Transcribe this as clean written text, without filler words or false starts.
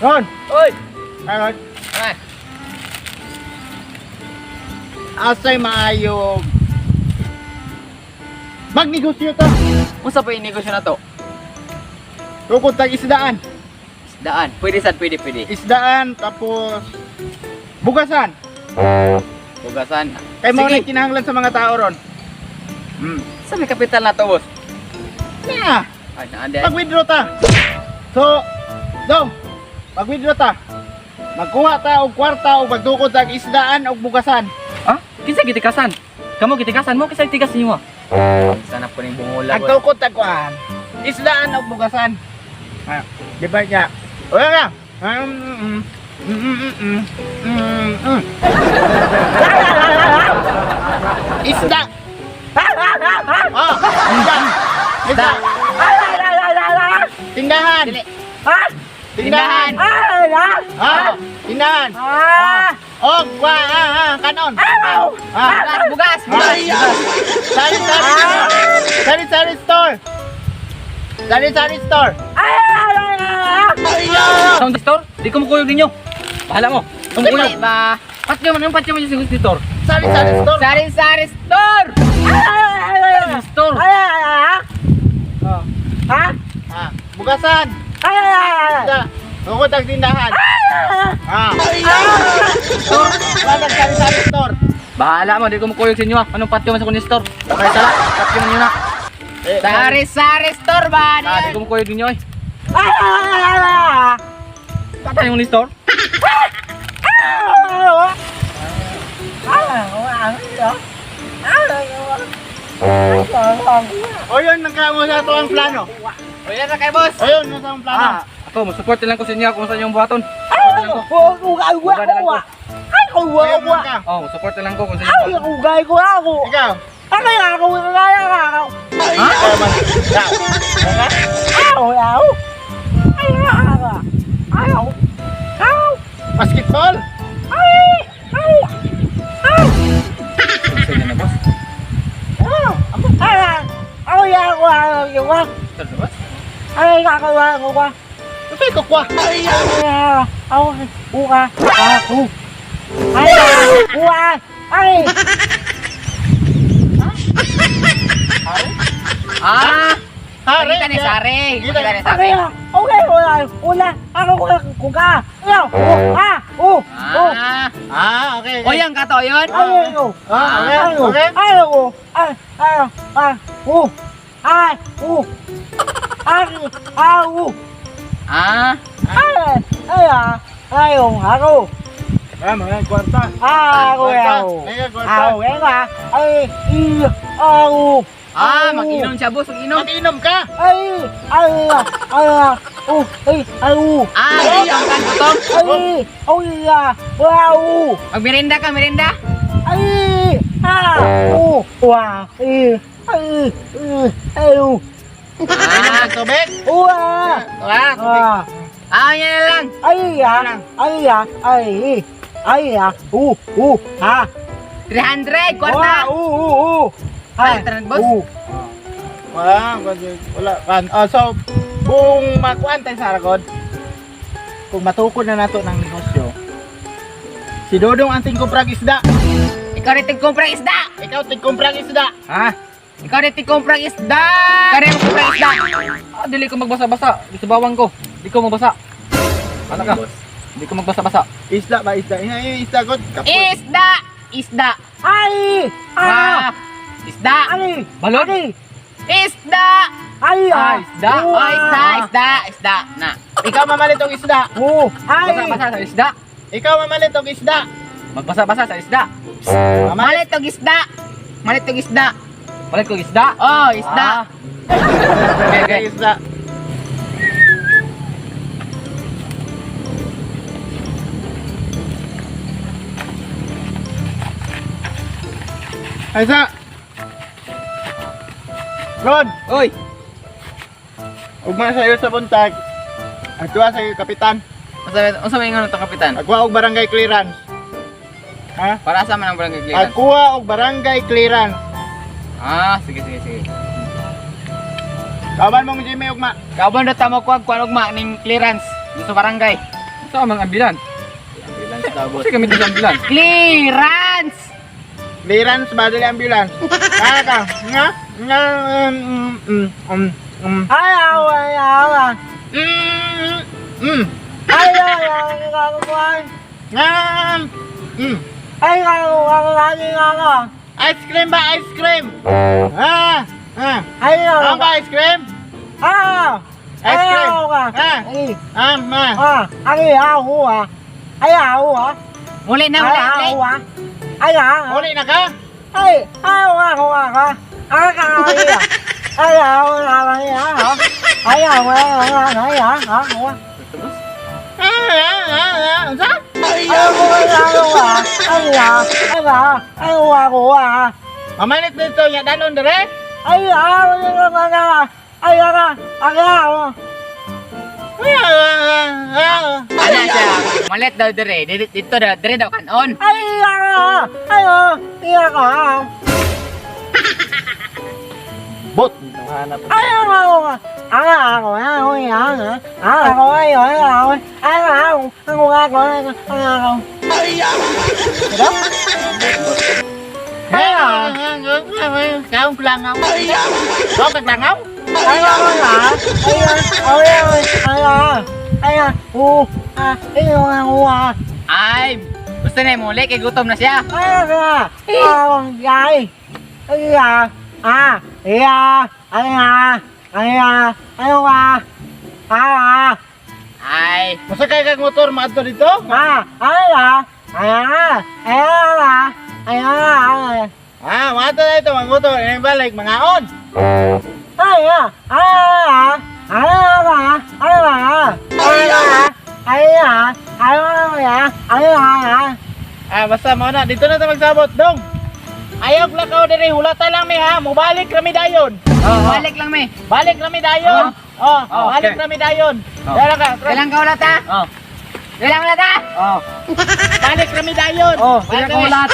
Ron! Oy! Ron! Ay! Asay maayo. Magnegosyo to. Unsa pa yung negosyo na to? Tukod tag isdaan. Isdaan. Pwede sad, pwede. Isdaan tapos bugasan. Bugasan. Kay mo na Sige. kinahanglan sa mga tao ron. Sa may kapital na to, boss? Na, Ay, naande. mag-withdraw ta. So, dong, mag-withdraw ta. Magkuha ta og kwarta o magtukod tag isdaan o bugasan. Ha? Kinsa gitikasan? Kamu gitikasan mo, kinsa tigas niyo? Sana po ning bungula. Ang tukod tag kuan. Isdaan o bugasan. Ah, di ba niya? Wala na. Isda. Oh, isda. Isda. Tindahan. Tindahan. Ah, tindahan. Oh, kanon. Bugas. Sari-sari store. Sari-sari store. Sound store? Di ko mukuyog ninyo. Bahala mo. Kung kuyog. ba? Patyo mo yung sound store. Sari-sari store. Sari-sari store! Store. Ah, bugasan. Isda. Tukod ang tindahan. Store. Wala sari-sari store. Bahala mo, di ko mukuyog sa inyo. Anong patyo mo sa kunin store? Okay, tala. Patyo mo ninyo na. Sari-sari store ba? Di ko mukuyog ninyo eh. Patay yung store? O yun, nagkamo sa ito ang plano. O yan na kay boss! Ayun, nasa ang plano. Ako, masupport lang ko sa inyo kung saan yung buhaton. Ayun ka. Support lang ko kung saan yung buhaton. Ikaw. Basketball. Sa inyo na, boss. Saan na, boss? Kasi kukwa. Hari. Kita ni Sari! Kita Kita ni ni Sari! Okay. O yan ka to yun? Okay. Mga kwarta. Mag-inom siya boss, mag-inom! Mag-inom ka. Inom ka to? Magmerenda ka, merenda? Tubig. Yan na lang! 300! Kwarta! Internet boss? Wala kan. So kung makuan tayo sa Aragod, kung matukod na nato ng negosyo, si Dodong ang tingkumprang isda. Ikaw rin tigkumprang isda! Ikaw tingkumprang isda. Ikaw rin tigkumprang isda! Ikaw rin tigkumprang isda! Dili ko magbasa-basa. Gusto bawang ko. Di ko magbasa. Ano ka? Di ko magbasa-basa. Isda ba isda? Isda god. Isda! Isda! Isda! Balon? Isda! Isda. Isda! Na! Ikaw mamalit og isda. Basa-basa sa isda. Ikaw mamalit og isda. Magbasa-basa sa isda. Malit og isda! Malit og isda! Balik ko isda. Oh, isda! Okay. Isda. Aysa. Ron, Oy! ugma sayo sa buntag. Agtuwa sa kapitan. Unsa may ngano to kapitan? Agwa og barangay clearance. Ha? Para sa man ang barangay clearance. Agkuha og barangay clearance. Sige. Kawan mong Jimmy ugma. Kauban na tamo kuan ugma ning clearance dito sa barangay. Sa mga ambulan. Ambulance daw, boss. Kasi kami sa ambulan. Clearance! Clearance ba dali ambulance? Kaya ka? Nga? Nga? Ayaw. Nga? Ice cream ba? Ice cream? Ano ba ice cream? Ice cream? Uli na, uli. Uli na ka? Mamalit dito, ya dalon dire? Ano siya? Malit daw dire. Dito daw, dire daw kanon. Bot! Hanap. Kaong langaw. Kau kaglangaw? Ay, gusto na yung muli, kay gutom na siya. Ay, Masakay kag motor maadto dito? Maadto na ito, mga motor. Yung balik, mga on. Basta mo na. Dito na ito magsabot, dong. Ayaw lakaw diri, hulata lang mi ha. Mubalik kami dayon. balik lang may. Balik kami dayon. Balik okay. kami dayon. Oh. Dala ka. Kailang ka ulat ha? Kailang ulat ha? Balik kami dayon. Kaya ko lahat.